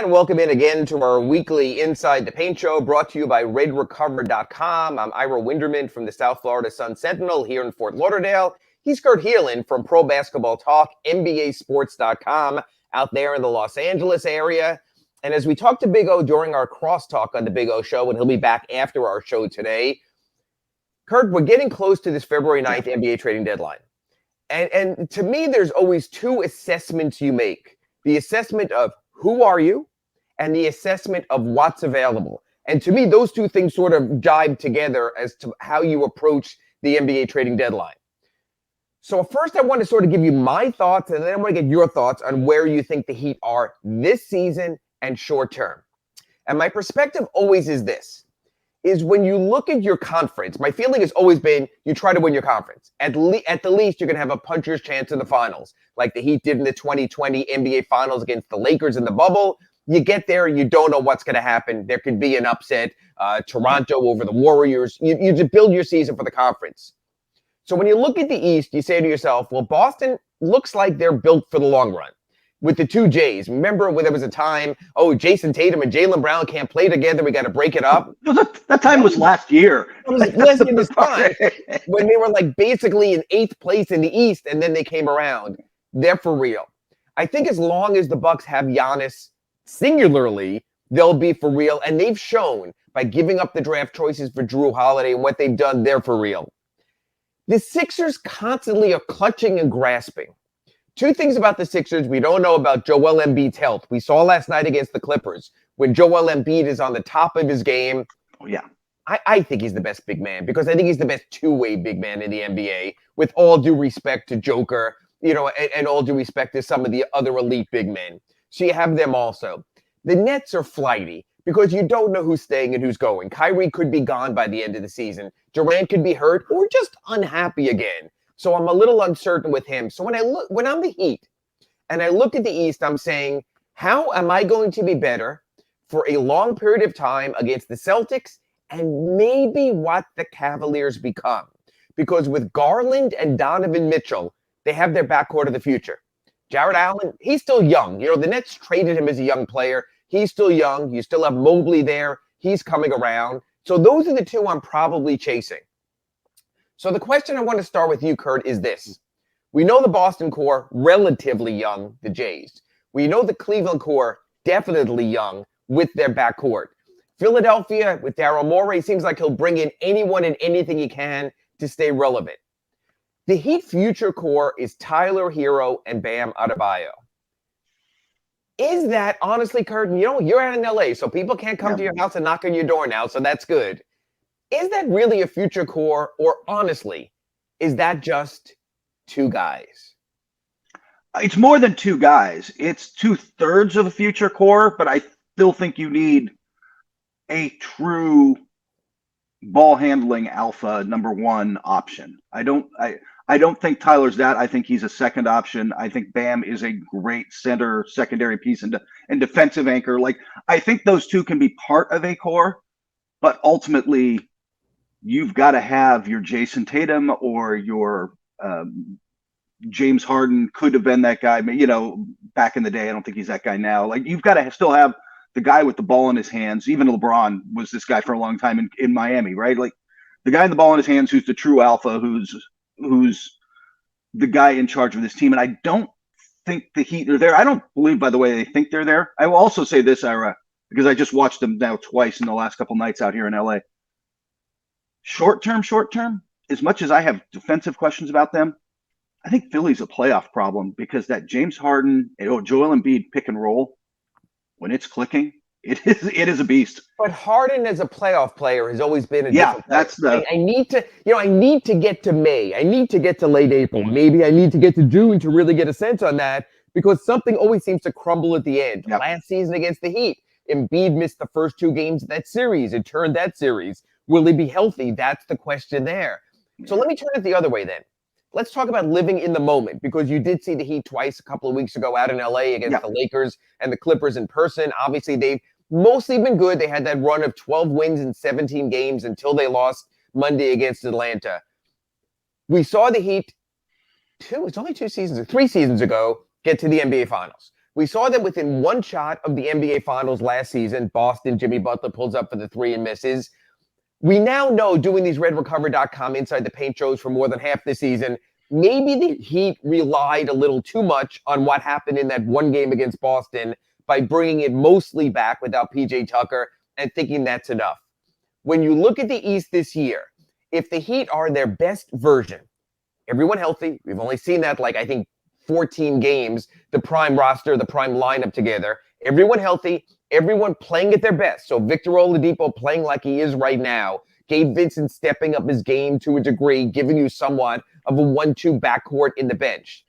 And welcome in again to our weekly Inside the Paint show brought to you by RedRecover.com. I'm Ira Winderman from the South Florida Sun Sentinel here in Fort Lauderdale. He's Kurt Helin from Pro Basketball Talk, NBASports.com out there in the Los Angeles area. And as we talked to Big O during our crosstalk on the Big O show, and he'll be back after our show today, Kurt, we're getting close to this February 9th NBA trading deadline. And to me, there's always two assessments you make. The assessment of who are you and the assessment of what's available. And to me, those two things sort of jibe together as to how you approach the NBA trading deadline. So first, I want to sort of give you my thoughts, and then I want to get your thoughts on where you think the Heat are this season and short term. And my perspective always is this, is when you look at your conference, my feeling has always been you try to win your conference. At the least, you're going to have a puncher's chance in the finals, like the Heat did in the 2020 NBA Finals against the Lakers in the bubble. You get there, you don't know what's going to happen. There could be an upset, Toronto over the Warriors. You just build your season for the conference. So when you look at the East, you say to yourself, well, Boston looks like they're built for the long run. With the two Jays. Remember when there was a time, Jason Tatum and Jaylen Brown can't play together. We got to break it up. That time was last year. It was less than this time when they were like basically in 8th place in the East, and then they came around. They're for real. I think as long as the Bucks have Giannis singularly, they'll be for real. And they've shown by giving up the draft choices for Drew Holiday and what they've done, they're for real. The Sixers constantly are clutching and grasping. Two things about the Sixers we don't know about Joel Embiid's health. We saw last night against the Clippers when Joel Embiid is on the top of his game. Oh, yeah. I think he's the best big man because I think he's the best two-way big man in the NBA, with all due respect to Joker, and all due respect to some of the other elite big men. So you have them also. The Nets are flighty because you don't know who's staying and who's going. Kyrie could be gone by the end of the season. Durant could be hurt or just unhappy again. So I'm a little uncertain with him. So when I'm the Heat and I look at the East, I'm saying, how am I going to be better for a long period of time against the Celtics and maybe what the Cavaliers become? Because with Garland and Donovan Mitchell, they have their backcourt of the future. Jared Allen, he's still young. The Nets traded him as a young player. He's still young. You still have Mobley there. He's coming around. So those are the two I'm probably chasing. So the question I want to start with you, Kurt, is this. We know the Boston core, relatively young, the Jays. We know the Cleveland core, definitely young, with their backcourt. Philadelphia, with Daryl Morey, seems like he'll bring in anyone and anything he can to stay relevant. The Heat future core is Tyler Hero and Bam Adebayo. Is that, honestly, Kurt, you're out in LA, so people can't come to your house and knock on your door now, so that's good. Is that really a future core, or honestly, is that just two guys? It's more than two guys. It's 2/3 of a future core, but I still think you need a true ball handling alpha number one option. I don't think Tyler's that. I think he's a second option. I think Bam is a great secondary piece and defensive anchor. I think those two can be part of a core, but ultimately you've got to have your Jason Tatum or your James Harden could have been that guy, back in the day. I don't think he's that guy now. You've got to still have the guy with the ball in his hands. Even LeBron was this guy for a long time in Miami, right? The guy in the ball in his hands who's the true alpha, who's the guy in charge of this team. And I don't think the Heat are there. I don't believe, by the way, they think they're there. I will also say this, Ira, because I just watched them now twice in the last couple nights out here in LA. Short term, as much as I have defensive questions about them, I think Philly's a playoff problem because that James Harden, Joel Embiid pick and roll, when it's clicking, it is a beast. But Harden as a playoff player has always been a different player. That's the. I need to get to May. I need to get to late April. Maybe I need to get to June to really get a sense on that because something always seems to crumble at the end. Yep. Last season against the Heat, Embiid missed the first two games of that series. It turned that series. Will he be healthy? That's the question there. So let me turn it the other way then. Let's talk about living in the moment because you did see the Heat twice a couple of weeks ago out in LA against the Lakers and the Clippers in person. Obviously, they've mostly been good. They had that run of 12 wins in 17 games until they lost Monday against Atlanta. We saw the Heat three seasons ago get to the NBA Finals. We saw them within one shot of the NBA Finals last season. Boston, Jimmy Butler pulls up for the three and misses. We now know, doing these RedRecover.com Inside the Paint shows for more than half the season, maybe the Heat relied a little too much on what happened in that one game against Boston by bringing it mostly back without PJ Tucker and thinking that's enough. When you look at the East this year, if the Heat are their best version, everyone healthy, we've only seen that I think 14 games, the prime roster, the prime lineup together, everyone healthy, everyone playing at their best. So Victor Oladipo playing like he is right now, Gabe Vincent stepping up his game to a degree, giving you somewhat of a 1-2 backcourt in the bench.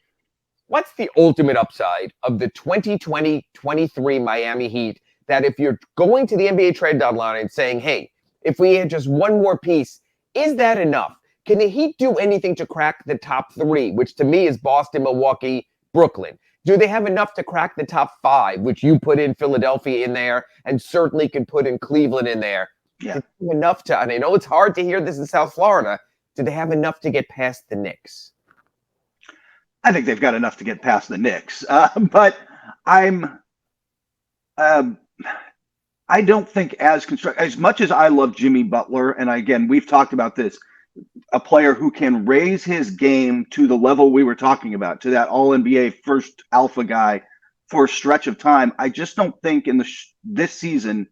What's the ultimate upside of the 2020-23 Miami Heat that if you're going to the NBA trade deadline and saying, hey, if we had just one more piece, is that enough? Can the Heat do anything to crack the top three, which to me is Boston, Milwaukee, Brooklyn? Do they have enough to crack the top five, which you put in Philadelphia in there and certainly can put in Cleveland in there? Yeah. Enough to, and I know it's hard to hear this in South Florida, do they have enough to get past the Knicks? I think they've got enough to get past the Knicks. But I don't think as much as I love Jimmy Butler, and again, we've talked about this, a player who can raise his game to the level we were talking about, to that All-NBA first alpha guy for a stretch of time. I just don't think in this season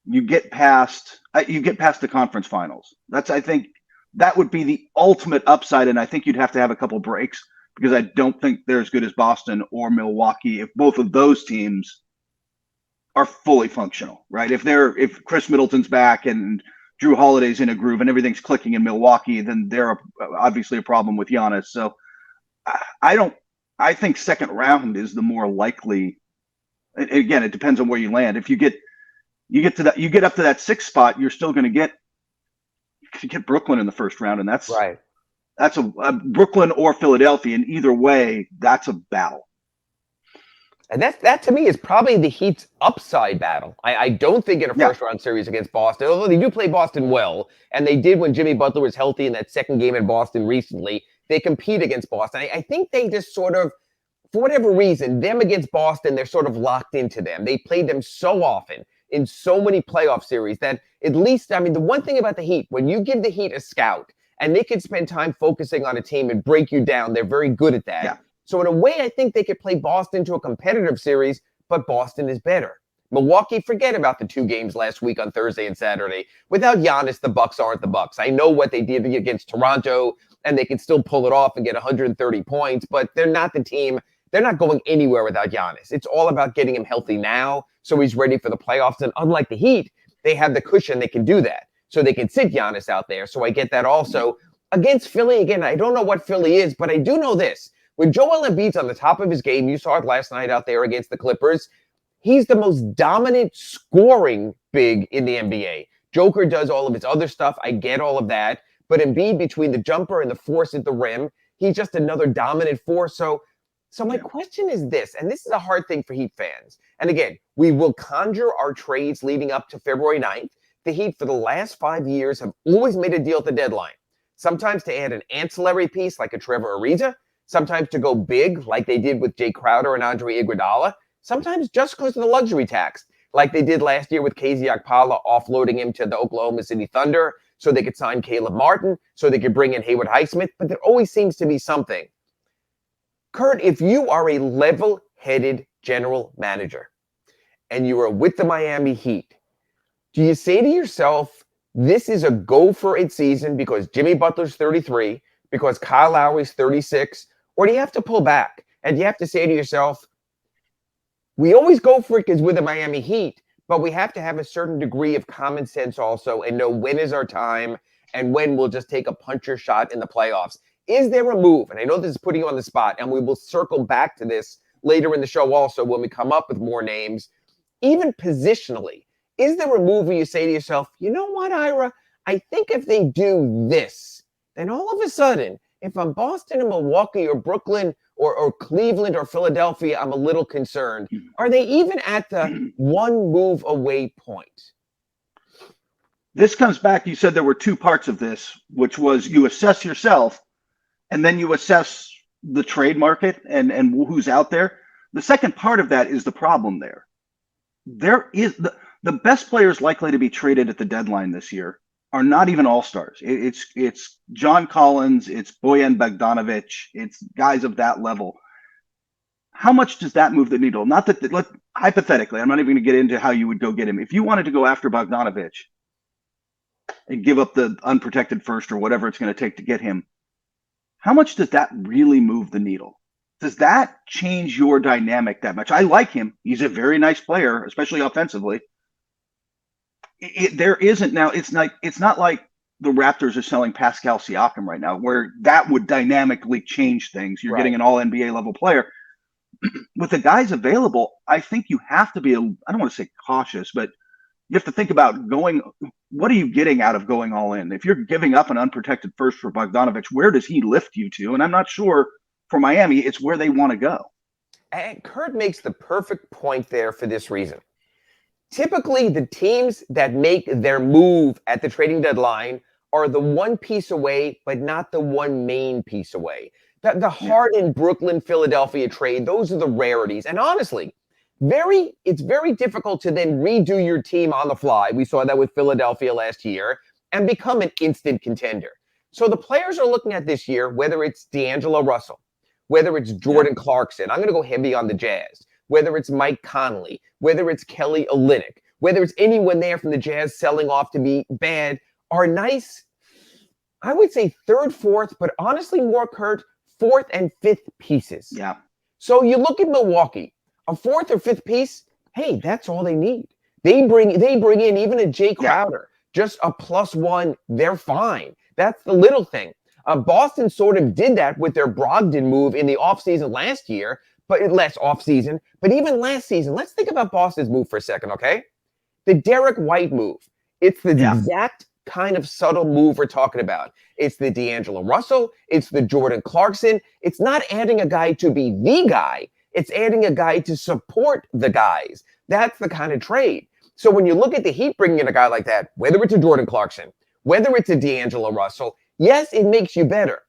you get past the conference finals. I think that would be the ultimate upside, and I think you'd have to have a couple breaks because I don't think they're as good as Boston or Milwaukee if both of those teams are fully functional, right? If Chris Middleton's back and Drew Holiday's in a groove and everything's clicking in Milwaukee, then they're obviously a problem with Giannis. So I think second round is the more likely. Again, it depends on where you land. If you get up to that sixth spot, you're still going to get Brooklyn in the first round, and that's right. That's a Brooklyn or Philadelphia, and either way, that's a battle. And that to me is probably the Heat's upside battle. I don't think in a first-round series against Boston, although they do play Boston well, and they did when Jimmy Butler was healthy in that second game in Boston recently. They compete against Boston. I think they just sort of, for whatever reason, them against Boston, they're sort of locked into them. They played them so often in so many playoff series that at least, the one thing about the Heat, when you give the Heat a scout and they can spend time focusing on a team and break you down, they're very good at that. Yeah. So in a way, I think they could play Boston to a competitive series, but Boston is better. Milwaukee, forget about the two games last week on Thursday and Saturday. Without Giannis, the Bucks aren't the Bucks. I know what they did against Toronto, and they can still pull it off and get 130 points, but they're not the team. They're not going anywhere without Giannis. It's all about getting him healthy now so he's ready for the playoffs. And unlike the Heat, they have the cushion. They can do that. So they can sit Giannis out there. So I get that also. Against Philly, again, I don't know what Philly is, but I do know this. When Joel Embiid's on the top of his game, you saw it last night out there against the Clippers, he's the most dominant scoring big in the NBA. Joker does all of his other stuff. I get all of that. But Embiid, between the jumper and the force at the rim, he's just another dominant force. So my question is this, and this is a hard thing for Heat fans. And again, we will conjure our trades leading up to February 9th. The Heat, for the last 5 years, have always made a deal at the deadline. Sometimes to add an ancillary piece like a Trevor Ariza, sometimes to go big like they did with Jay Crowder and Andre Iguodala, sometimes just because of the luxury tax like they did last year with KZ Okpala, offloading him to the Oklahoma City Thunder so they could sign Caleb Martin, so they could bring in Haywood Highsmith, but there always seems to be something. Kurt, if you are a level-headed general manager and you are with the Miami Heat, do you say to yourself, this is a go-for-it season because Jimmy Butler's 33, because Kyle Lowry's 36, or do you have to pull back and you have to say to yourself, we always go for it because we're the Miami Heat, but we have to have a certain degree of common sense also and know when is our time and when we'll just take a puncher shot in the playoffs. Is there a move? And I know this is putting you on the spot, and we will circle back to this later in the show also when we come up with more names. Even positionally, is there a move where you say to yourself, you know what, Ira, I think if they do this, then all of a sudden, if I'm Boston or Milwaukee or Brooklyn or Cleveland or Philadelphia, I'm a little concerned. Are they even at the one move away point? This comes back, you said there were two parts of this, which was you assess yourself and then you assess the trade market and who's out there. The second part of that is the problem there. There is the best players likely to be traded at the deadline this year are not even all-stars. It's John Collins, it's Bojan Bogdanovic, it's guys of that level. How much does that move the needle? Not that, hypothetically, I'm not even going to get into how you would go get him. If you wanted to go after Bogdanovic and give up the unprotected first or whatever it's going to take to get him, how much does that really move the needle? Does that change your dynamic that much? I like him. He's a very nice player, especially offensively. There isn't now. It's not like the Raptors are selling Pascal Siakam right now, where that would dynamically change things. You're getting an all NBA level player. With the guys available, I think you have to be, I don't want to say cautious, but you have to think about what are you getting out of going all in? If you're giving up an unprotected first for Bogdanovic, where does he lift you to? And I'm not sure for Miami, it's where they want to go. And Kurt makes the perfect point there for this reason. Typically, the teams that make their move at the trading deadline are the one piece away, but not the one main piece away. The Harden, Brooklyn, Philadelphia trade, those are the rarities. And honestly, it's very difficult to then redo your team on the fly. We saw that with Philadelphia last year and become an instant contender. So the players are looking at this year, whether it's D'Angelo Russell, whether it's Jordan Clarkson, I'm going to go heavy on the Jazz, whether it's Mike Conley, whether it's Kelly Olynyk, whether it's anyone there from the Jazz selling off to be bad, are nice, I would say third, fourth, but honestly more, Kurt, fourth and fifth pieces. Yeah. So you look at Milwaukee, a fourth or fifth piece, hey, that's all they need. They bring in even a Jay Crowder, just a +1, they're fine. That's the little thing. Boston sort of did that with their Brogdon move in the offseason last year, but even last season, let's think about Boston's move for a second, okay? The Derek White move. It's the exact kind of subtle move we're talking about. It's the D'Angelo Russell. It's the Jordan Clarkson. It's not adding a guy to be the guy. It's adding a guy to support the guys. That's the kind of trade. So when you look at the Heat bringing in a guy like that, whether it's a Jordan Clarkson, whether it's a D'Angelo Russell, yes, it makes you better.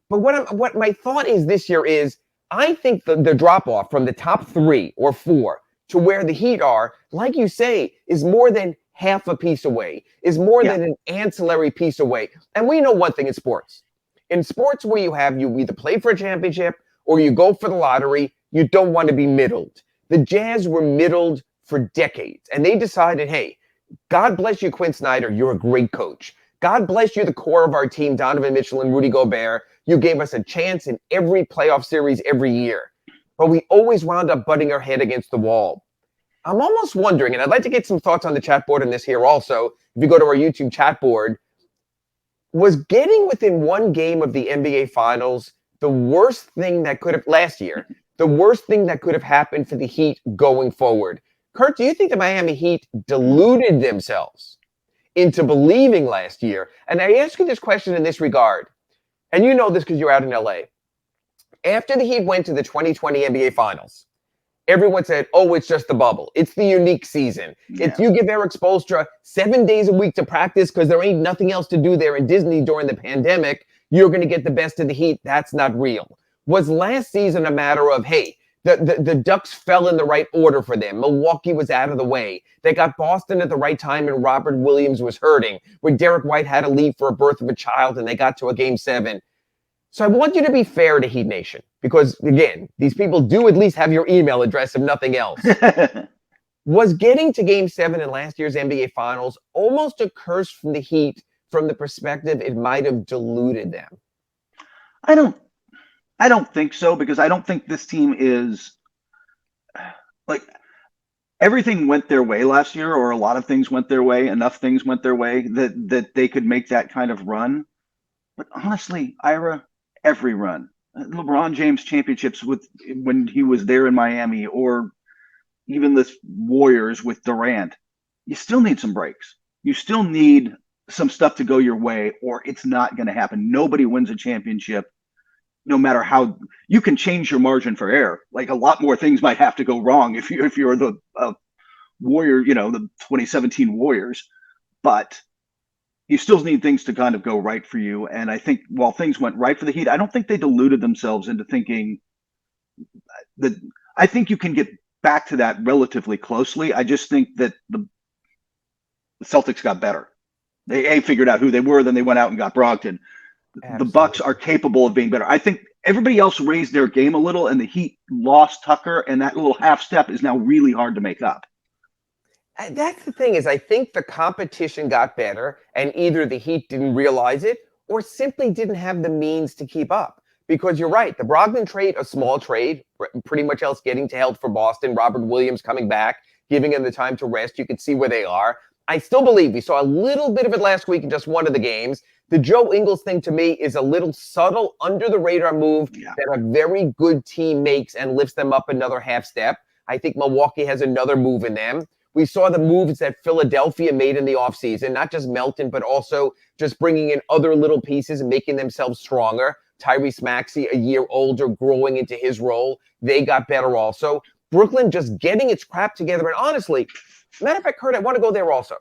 But what my thought is this year is, I think the drop-off from the top 3 or 4 to where the Heat are, like you say, is more than half a piece away, is more than an ancillary piece away. And we know one thing in sports. In sports where you either play for a championship or you go for the lottery, you don't want to be middled. The Jazz were middled for decades, and they decided, hey, God bless you, Quinn Snyder, you're a great coach. God bless you, the core of our team, Donovan Mitchell and Rudy Gobert. You gave us a chance in every playoff series every year. But we always wound up butting our head against the wall. I'm almost wondering, and I'd like to get some thoughts on the chat board on this here also. If you go to our YouTube chat board, was getting within one game of the NBA Finals the worst thing that could have, last year, the worst thing that could have happened for the Heat going forward? Kurt, do you think the Miami Heat deluded themselves into believing last year? And I ask you this question in this regard, and you know this because you're out in LA. After the Heat went to the 2020 NBA Finals, everyone said, oh, it's just the bubble. It's the unique season. If you give Eric Spoelstra 7 days a week to practice because there ain't nothing else to do there in Disney during the pandemic, you're going to get the best of the Heat. That's not real. Was last season a matter of, hey, the Ducks fell in the right order for them. Milwaukee was out of the way. They got Boston at the right time and Robert Williams was hurting, where Derek White had to leave for a birth of a child and they got to a Game 7. So I want you to be fair to Heat Nation because, again, these people do at least have your email address if nothing else. Was getting to Game 7 in last year's NBA Finals almost a curse from the Heat from the perspective it might have deluded them? I don't think so, because I don't think this team is like everything went their way last year, or a lot of things went their way, enough things went their way that they could make that kind of run. But honestly, Ira, every run, LeBron James championships when he was there in Miami, or even the Warriors with Durant, you still need some breaks. You still need some stuff to go your way, or it's not going to happen. Nobody wins a championship no matter how you can change your margin for error. Like, a lot more things might have to go wrong if you're the Warrior, the 2017 Warriors, but you still need things to kind of go right for you. And I think while things went right for the Heat, I don't think they deluded themselves into thinking that. I think you can get back to that relatively closely. I just think that the Celtics got better. They figured out who they were, then they went out and got Brogdon. The Bucks are capable of being better. I think everybody else raised their game a little, and the Heat lost Tucker, and that little half step is now really hard to make up. That's the thing, is I think the competition got better, and either the Heat didn't realize it or simply didn't have the means to keep up. Because you're right, the Brogdon trade, a small trade, pretty much else getting to help for Boston, Robert Williams coming back, giving him the time to rest. You can see where they are. I still believe we saw a little bit of it last week in just one of the games. The Joe Ingles thing to me is a little subtle, under-the-radar move that a very good team makes and lifts them up another half step. I think Milwaukee has another move in them. We saw the moves that Philadelphia made in the offseason, not just Melton, but also just bringing in other little pieces and making themselves stronger. Tyrese Maxey, a year older, growing into his role. They got better also. Brooklyn just getting its crap together. And honestly, matter of fact, Kurt, I want to go there also.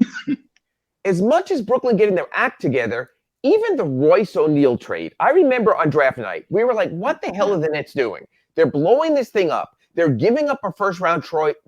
As much as Brooklyn getting their act together, even the Royce O'Neal trade, I remember on draft night, we were like, what the hell are the Nets doing? They're blowing this thing up. They're giving up a first-round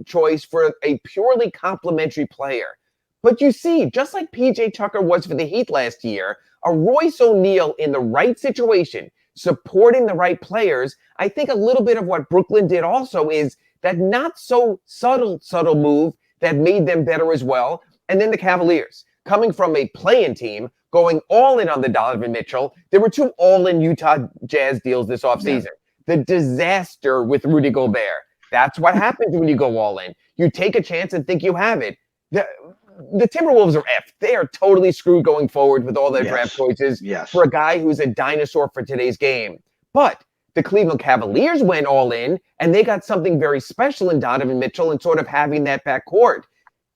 choice for a purely complimentary player. But you see, just like P.J. Tucker was for the Heat last year, a Royce O'Neal in the right situation, supporting the right players, I think a little bit of what Brooklyn did also is that not so subtle move that made them better as well. And then the Cavaliers, coming from a play-in team, going all in on the Donovan Mitchell. There were 2 all-in Utah Jazz deals this offseason. Yeah. The disaster with Rudy Gobert. That's what happens when you go all in. You take a chance and think you have it. The Timberwolves are F. They are totally screwed going forward with all their draft choices for a guy who's a dinosaur for today's game. But the Cleveland Cavaliers went all in, and they got something very special in Donovan Mitchell and sort of having that backcourt.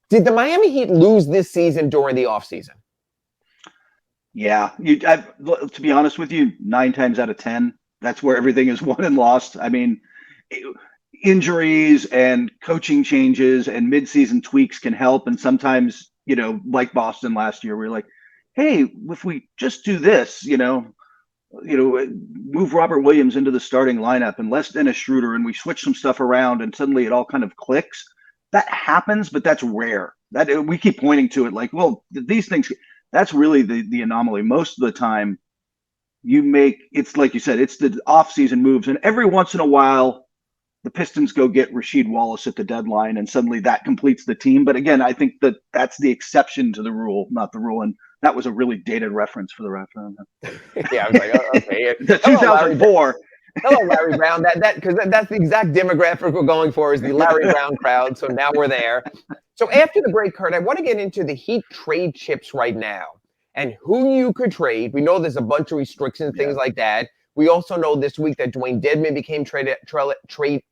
Did the Miami Heat lose this season during the offseason? Yeah. To be honest with you, 9 times out of 10, that's where everything is won and lost. I mean, injuries and coaching changes and midseason tweaks can help. And sometimes, like Boston last year, we're like, hey, if we just do this, move Robert Williams into the starting lineup and less Dennis Schroeder, and we switch some stuff around, and suddenly it all kind of clicks. That happens, but that's rare. That we keep pointing to it like, well, these things. That's really the anomaly. Most of the time, it's like you said, it's the off-season moves, and every once in a while, the Pistons go get Rasheed Wallace at the deadline, and suddenly that completes the team. But again, I think that's the exception to the rule, not the rule. And that was a really dated reference for the referendum. Yeah, I was like, okay. The 2004. Hello, Larry Brown. Because that's the exact demographic we're going for, is the Larry Brown crowd. So now we're there. So after the break, Kurt, I want to get into the Heat trade chips right now and who you could trade. We know there's a bunch of restrictions, things like that. We also know this week that Dwayne Dedmon became trade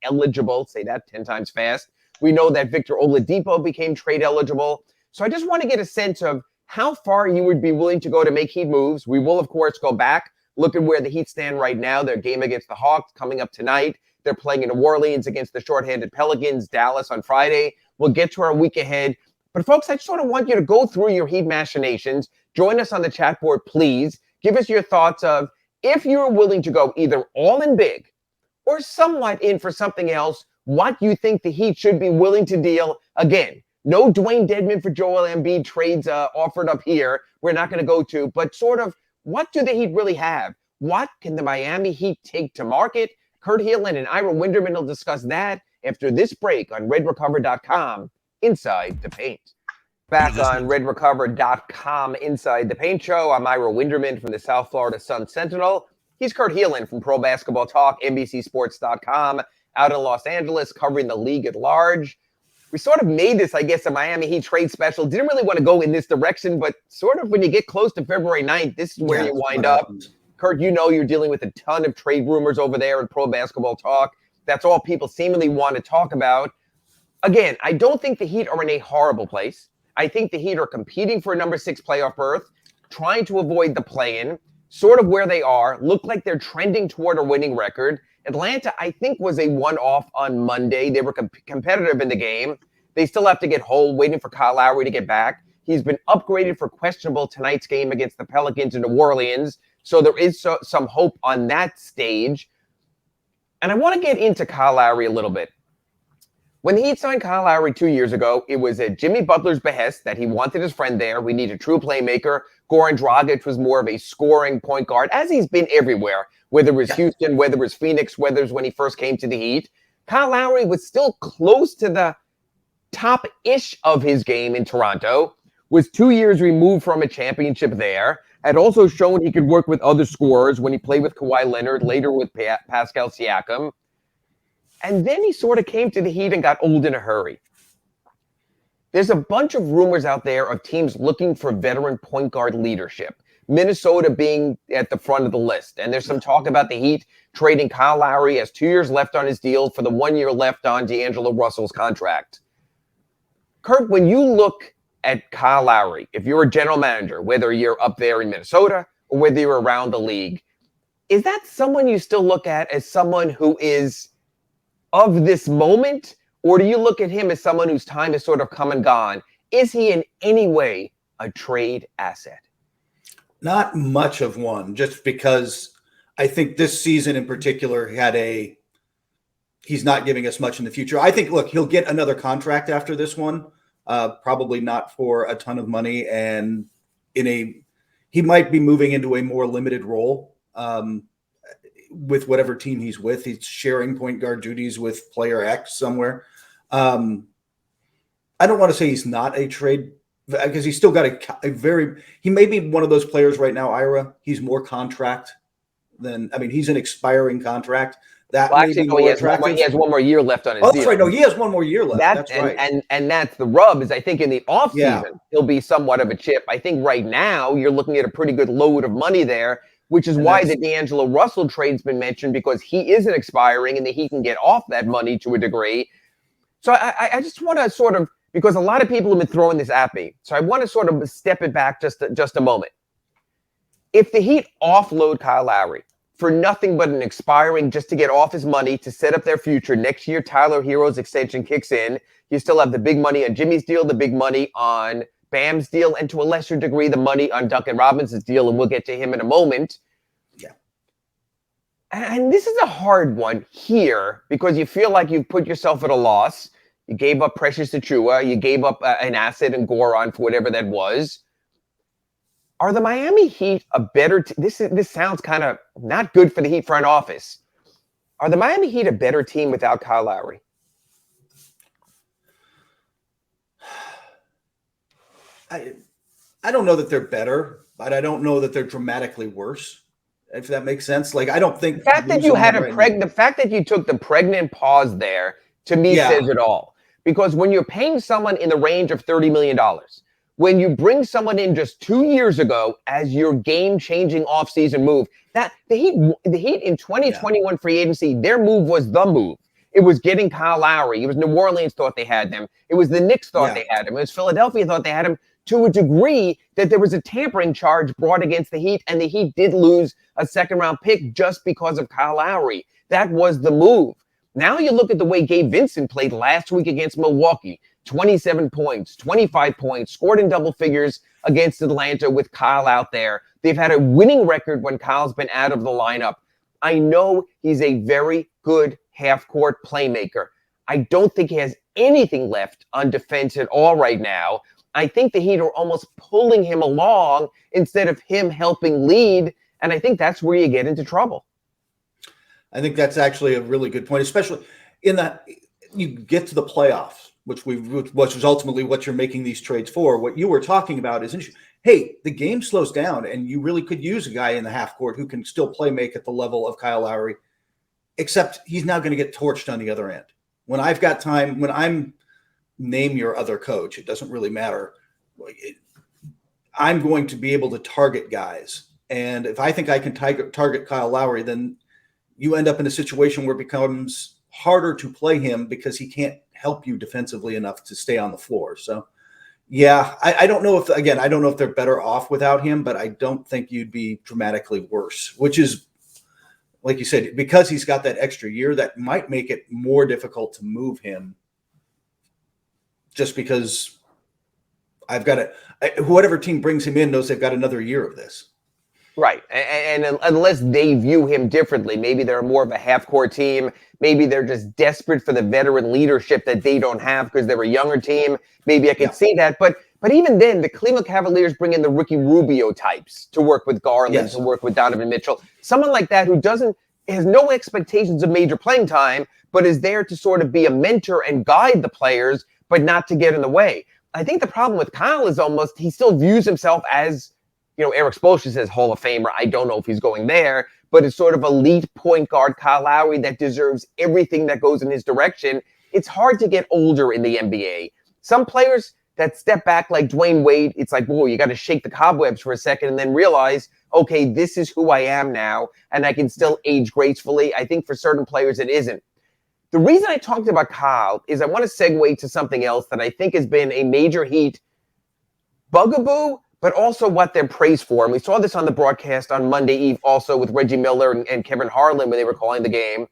eligible. Say that 10 times fast. We know that Victor Oladipo became trade eligible. So I just want to get a sense of how far you would be willing to go to make Heat moves. We will, of course, go back, look at where the Heat stand right now. Their game against the Hawks coming up tonight. They're playing in New Orleans against the shorthanded Pelicans, Dallas on Friday. We'll get to our week ahead. But folks, I just sort of want you to go through your Heat machinations. Join us on the chat board, please. Give us your thoughts of if you're willing to go either all in big or somewhat in for something else, what you think the Heat should be willing to deal. Again, no Dwayne Dedmon for Joel Embiid trades offered up here. We're not going to go to, but sort of what do the Heat really have? What can the Miami Heat take to market? Kurt Helin and Ira Winderman will discuss that after this break on RedRecover.com Inside the Paint. Back on RedRecover.com Inside the Paint Show. I'm Ira Winderman from the South Florida Sun Sentinel. He's Kurt Helin from Pro Basketball Talk, NBCSports.com, out in Los Angeles, covering the league at large. We sort of made this, I guess, a Miami Heat trade special. Didn't really want to go in this direction, but sort of when you get close to February 9th, this is where you wind up. Kurt, you're dealing with a ton of trade rumors over there in Pro Basketball Talk. That's all people seemingly want to talk about. Again, I don't think the Heat are in a horrible place. I think the Heat are competing for a number 6 playoff berth, trying to avoid the play-in, sort of where they are, look like they're trending toward a winning record. Atlanta, I think, was a one-off on Monday. They were competitive in the game. They still have to get whole, waiting for Kyle Lowry to get back. He's been upgraded for questionable tonight's game against the Pelicans in New Orleans. So there is some hope on that stage. And I want to get into Kyle Lowry a little bit. When the Heat signed Kyle Lowry 2 years ago, it was at Jimmy Butler's behest that he wanted his friend there. We need a true playmaker. Goran Dragic was more of a scoring point guard, as he's been everywhere, whether it was Houston, whether it was Phoenix, whether it was when he first came to the Heat. Kyle Lowry was still close to the top-ish of his game in Toronto, was 2 years removed from a championship there, had also shown he could work with other scorers when he played with Kawhi Leonard, later with Pascal Siakam. And then he sort of came to the Heat and got old in a hurry. There's a bunch of rumors out there of teams looking for veteran point guard leadership, Minnesota being at the front of the list. And there's some talk about the Heat trading Kyle Lowry, has 2 years left on his deal, for the 1 year left on D'Angelo Russell's contract. Kurt, when you look at Kyle Lowry, if you're a general manager, whether you're up there in Minnesota or whether you're around the league, is that someone you still look at as someone who is of this moment? Or do you look at him as someone whose time has sort of come and gone? Is he in any way a trade asset? Not much of one, just because I think this season in particular he's not giving us much in the future. I think, look, he'll get another contract after this one, probably not for a ton of money. And he might be moving into a more limited role. With whatever team he's with, he's sharing point guard duties with player X somewhere. I don't want to say he's not a trade, because he's still got he may be one of those players right now, Ira. He's more contract he's an expiring contract. That may be more attractive. He has 1 more year left on his deal. That's right. No, he has 1 more year left. That's right. And that's the rub, is I think in the offseason, he'll be somewhat of a chip. I think right now you're looking at a pretty good load of money there, which is why the D'Angelo Russell trade's been mentioned, because he isn't expiring and that he can get off that money to a degree. So I just want to sort of, because a lot of people have been throwing this at me, so I want to sort of step it back just a moment. If the Heat offload Kyle Lowry for nothing but an expiring, just to get off his money, to set up their future, next year Tyler Hero's extension kicks in, you still have the big money on Jimmy's deal, the big money on Bam's deal, and to a lesser degree, the money on Duncan Robinson's deal, and we'll get to him in a moment. Yeah. And this is a hard one here, because you feel like you've put yourself at a loss. You gave up Precious Achiuwa. You gave up an asset in Goran for whatever that was. Are the Miami Heat a better this sounds kind of not good for the Heat front office. Are the Miami Heat a better team without Kyle Lowry? I don't know that they're better, but I don't know that they're dramatically worse, if that makes sense. Like, I don't think the fact that you had the fact that you took the pregnant pause there, to me, says it all. Because when you're paying someone in the range of $30 million, when you bring someone in just 2 years ago as your game-changing offseason move, that the Heat in 2021 free agency, their move was the move. It was getting Kyle Lowry. It was New Orleans thought they had them. It was the Knicks thought they had him. It was Philadelphia thought they had him, to a degree that there was a tampering charge brought against the Heat, and the Heat did lose a second-round pick just because of Kyle Lowry. That was the move. Now you look at the way Gabe Vincent played last week against Milwaukee. 27 points, 25 points, scored in double figures against Atlanta with Kyle out there. They've had a winning record when Kyle's been out of the lineup. I know he's a very good half-court playmaker. I don't think he has anything left on defense at all right now. I think the Heat are almost pulling him along instead of him helping lead, and I think that's where you get into trouble. I think that's actually a really good point, especially in that you get to the playoffs, which is ultimately what you're making these trades for. What you were talking about is, hey, the game slows down, and you really could use a guy in the half court who can still make at the level of Kyle Lowry, except he's now going to get torched on the other end. When I've got time, when I'm name your other coach, it doesn't really matter. I'm going to be able to target guys. And if I think I can target Kyle Lowry, then you end up in a situation where it becomes harder to play him because he can't help you defensively enough to stay on the floor. So, yeah, I don't know if they're better off without him, but I don't think you'd be dramatically worse, which is, like you said, because he's got that extra year, that might make it more difficult to move him, just because whoever team brings him in knows they've got another year of this. Right. And unless they view him differently, maybe they're more of a half-court team. Maybe they're just desperate for the veteran leadership that they don't have because they're a younger team. Maybe I could see that. But even then, the Cleveland Cavaliers bring in the Ricky Rubio types to work with Garland, to work with Donovan Mitchell. Someone like that who has no expectations of major playing time, but is there to sort of be a mentor and guide the players, but not to get in the way. I think the problem with Kyle is almost he still views himself as, Eric Spoelstra says Hall of Famer. I don't know if he's going there, but it's sort of elite point guard Kyle Lowry that deserves everything that goes in his direction. It's hard to get older in the NBA. Some players that step back like Dwayne Wade, it's like, whoa, you got to shake the cobwebs for a second and then realize, okay, this is who I am now, and I can still age gracefully. I think for certain players it isn't. The reason I talked about Kyle is I want to segue to something else that I think has been a major Heat bugaboo, but also what they're praised for. And we saw this on the broadcast on Monday Eve also with Reggie Miller and Kevin Harlan when they were calling the game.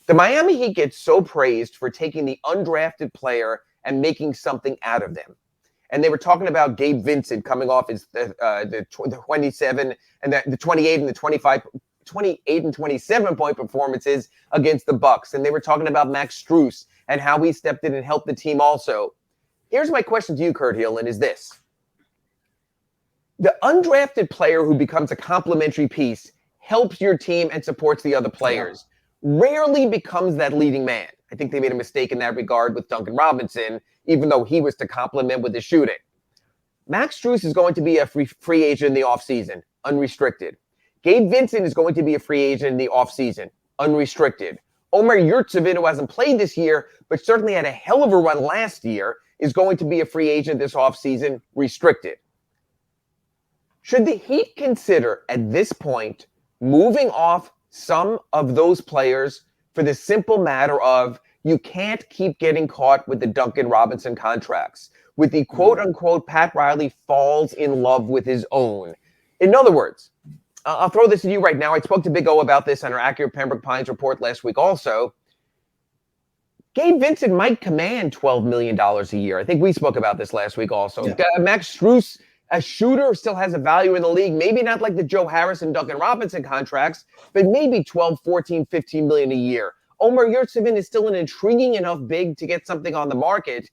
The Miami Heat gets so praised for taking the undrafted player and making something out of them. And they were talking about Gabe Vincent coming off his the 27 and the 28 and the 28 and 27 point performances against the Bucks. And they were talking about Max Strus and how he stepped in and helped the team also. Here's my question to you, Kurt Helin, is this. The undrafted player who becomes a complementary piece helps your team and supports the other players. Rarely becomes that leading man. I think they made a mistake in that regard with Duncan Robinson, even though he was to complement with his shooting. Max Strus is going to be a free agent in the offseason, unrestricted. Gabe Vincent is going to be a free agent in the offseason, unrestricted. Omer Yurtseven, who hasn't played this year, but certainly had a hell of a run last year, is going to be a free agent this offseason, restricted. Should the Heat consider at this point moving off some of those players for the simple matter of you can't keep getting caught with the Duncan Robinson contracts, with the quote-unquote Pat Riley falls in love with his own? In other words, I'll throw this to you right now. I spoke to Big O about this on our Accurate Pembroke Pines report last week also. Gabe Vincent might command $12 million a year. I think we spoke about this last week also. Yeah. Max Strus, a shooter, still has a value in the league. Maybe not like the Joe Harris and Duncan Robinson contracts, but maybe 12, 14, 15 million a year. Omer Yurtseven is still an intriguing enough big to get something on the market.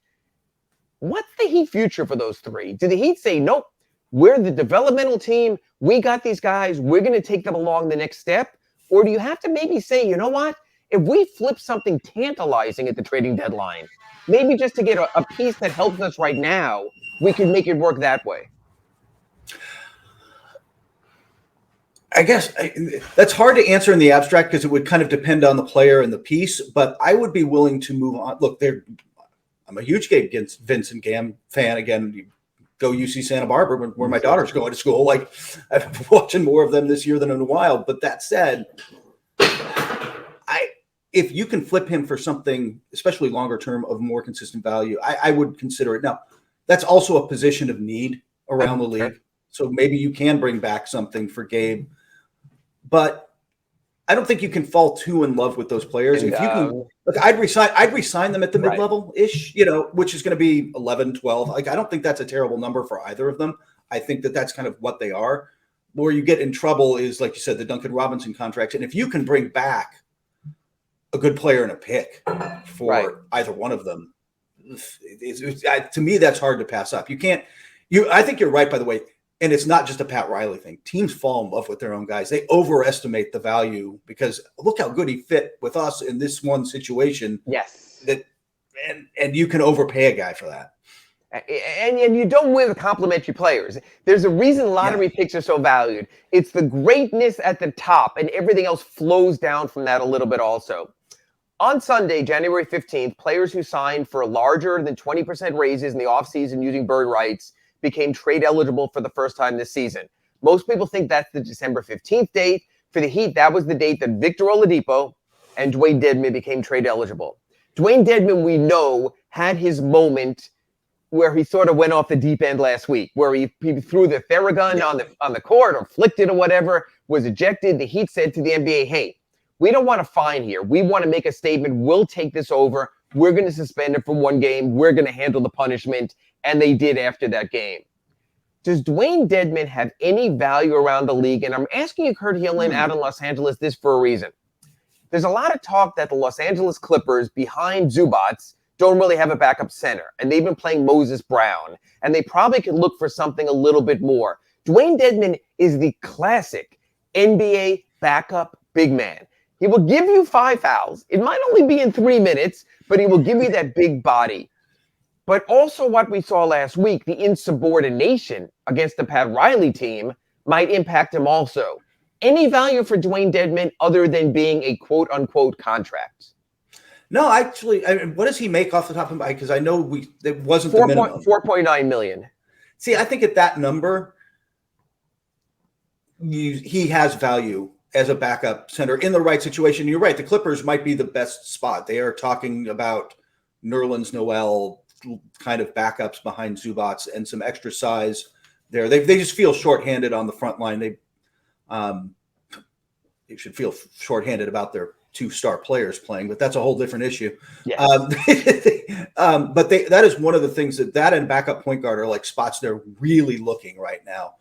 What's the Heat future for those three? Do the Heat say, nope, we're the developmental team, we got these guys, we're going to take them along the next step? Or do you have to maybe say, you know what? If we flip something tantalizing at the trading deadline, maybe just to get a piece that helps us right now, we can make it work that way? I guess that's hard to answer in the abstract because it would kind of depend on the player and the piece, but I would be willing to move on. Look, I'm a huge Gabe Vincent fan. Again, go UC Santa Barbara where my daughter's going to school. Like, I've been watching more of them this year than in a while. But that said, if you can flip him for something, especially longer term, of more consistent value, I would consider it. Now, that's also a position of need around the league. So maybe you can bring back something for Gabe. But I don't think you can fall too in love with those players. And, if you can, look, I'd resign them at the mid-level ish, which is going to be 11, 12. Like, I don't think that's a terrible number for either of them. I think that that's kind of what they are. Where you get in trouble is, like you said, the Duncan Robinson contract. And if you can bring back a good player and a pick for either one of them, to me, that's hard to pass up. You can't. I think you're right, by the way. And it's not just a Pat Riley thing. Teams fall in love with their own guys. They overestimate the value because look how good he fit with us in this one situation. Yes. And you can overpay a guy for that. And you don't win with complementary players. There's a reason lottery picks are so valued. It's the greatness at the top, and everything else flows down from that a little bit also. On Sunday, January 15th, players who signed for larger than 20% raises in the offseason using bird rights became trade eligible for the first time this season. Most people think that's the December 15th date. For the Heat, that was the date that Victor Oladipo and Dwayne Dedmon became trade eligible. Dwayne Dedmon, we know, had his moment where he sort of went off the deep end last week, where he threw the Theragun on the court or flicked it or whatever, was ejected. The Heat said to the NBA, hey, we don't want to fine here. We want to make a statement. We'll take this over. We're going to suspend it for one game. We're going to handle the punishment. And they did after that game. Does Dwayne Dedmon have any value around the league? And I'm asking you, Kurt Helin, out in Los Angeles, this for a reason. There's a lot of talk that the Los Angeles Clippers, behind Zubats, don't really have a backup center. And they've been playing Moses Brown. And they probably could look for something a little bit more. Dwayne Dedmon is the classic NBA backup big man. He will give you 5 fouls. It might only be in 3 minutes, but he will give you that big body. But also what we saw last week, the insubordination against the Pat Riley team might impact him also. Any value for Dwayne Dedmon other than being a quote-unquote contract? No, actually, I mean, what does he make off the top of my head? Because I know it wasn't the minimum. 4.9 million. See, I think at that number, he has value as a backup center in the right situation. You're right. The Clippers might be the best spot. They are talking about Nerlens Noel kind of backups behind Zubats and some extra size there. They just feel shorthanded on the front line. They should feel shorthanded about their 2-star players playing, but that's a whole different issue. Yes. But that is one of the things that and backup point guard are like spots they're really looking right now.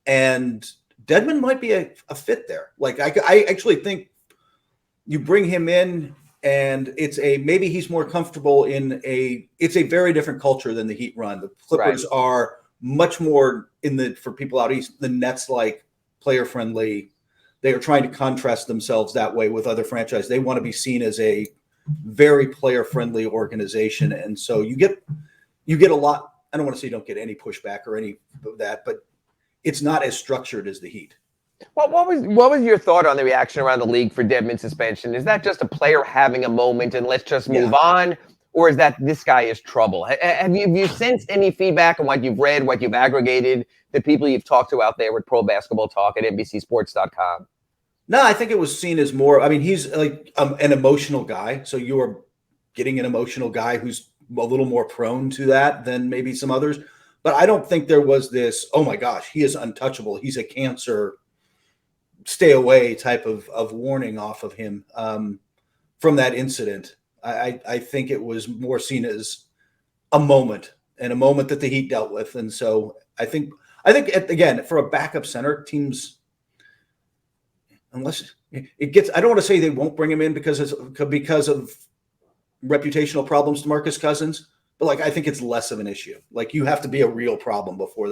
And Dedmon might be a fit there. Like I actually think you bring him in and maybe he's more comfortable it's a very different culture than the Heat run. The Clippers are much more for people out east, the Nets like player friendly. They are trying to contrast themselves that way with other franchises. They want to be seen as a very player friendly organization. And so you get a lot. I don't want to say you don't get any pushback or any of that, but it's not as structured as the Heat. Well, what was your thought on the reaction around the league for Dedmon's suspension? Is that just a player having a moment and let's just move on? Or is that this guy is trouble? Have you sensed any feedback on what you've read, what you've aggregated, the people you've talked to out there with Pro Basketball Talk at NBCSports.com? No, I think it was seen as more. I mean, he's like an emotional guy. So you are getting an emotional guy who's a little more prone to that than maybe some others. But I don't think there was this, oh my gosh, he is untouchable. He's a cancer. Stay away type of warning off of him from that incident. I think it was more seen as a moment that the Heat dealt with. And so I think again, for a backup center, teams, unless it gets, I don't want to say they won't bring him in because of reputational problems to Marcus Cousins, but like, I think it's less of an issue. Like you have to be a real problem before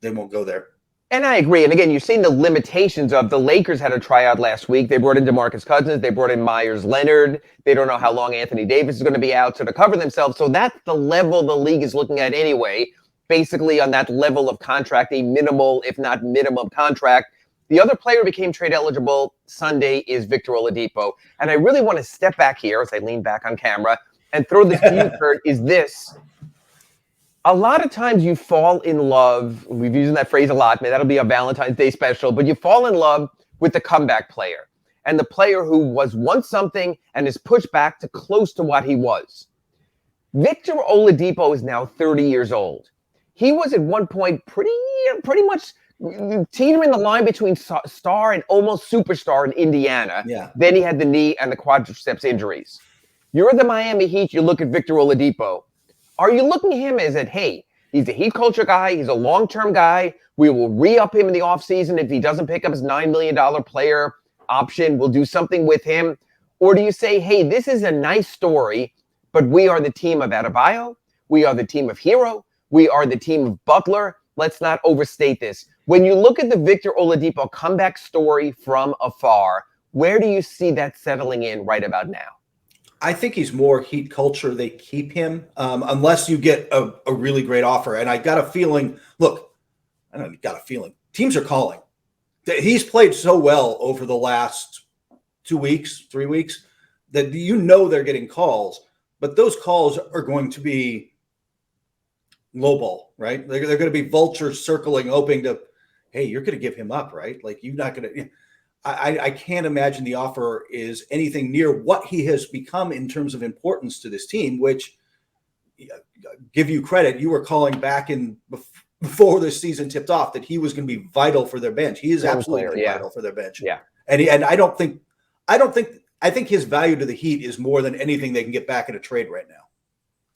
they won't go there. And I agree. And again, you've seen the limitations of the Lakers had a tryout last week. They brought in DeMarcus Cousins. They brought in Myers Leonard. They don't know how long Anthony Davis is going to be out to cover themselves. So that's the level the league is looking at anyway, basically on that level of contract, a minimal, if not minimum contract. The other player who became trade eligible Sunday is Victor Oladipo. And I really want to step back here as I lean back on camera and throw this to you, Kurt, is this. A lot of times you fall in love, we've used that phrase a lot, man, that'll be a Valentine's Day special, but you fall in love with the comeback player and the player who was once something and is pushed back to close to what he was. Victor Oladipo is now 30 years old. He was at one point pretty much teetering the line between star and almost superstar in Indiana. Yeah. Then he had the knee and the quadriceps injuries. You're the Miami Heat, you look at Victor Oladipo. Are you looking at him as hey, he's a Heat culture guy, he's a long-term guy, we will re-up him in the offseason if he doesn't pick up his $9 million player option, we'll do something with him? Or do you say, hey, this is a nice story, but we are the team of Adebayo, we are the team of Hero, we are the team of Butler, let's not overstate this. When you look at the Victor Oladipo comeback story from afar, where do you see that settling in right about now? I think he's more Heat culture. They keep him unless you get a really great offer. And I got a feeling, teams are calling. He's played so well over the last 2 weeks, 3 weeks, that they're getting calls, but those calls are going to be lowball, right? They're going to be vultures circling, hoping to, hey, you're going to give him up, right? Like you're not going to. I can't imagine the offer is anything near what he has become in terms of importance to this team, which, give you credit, you were calling back in before the season tipped off that he was going to be vital for their bench. He is absolutely vital for their bench. Yeah. And I think his value to the Heat is more than anything they can get back in a trade right now.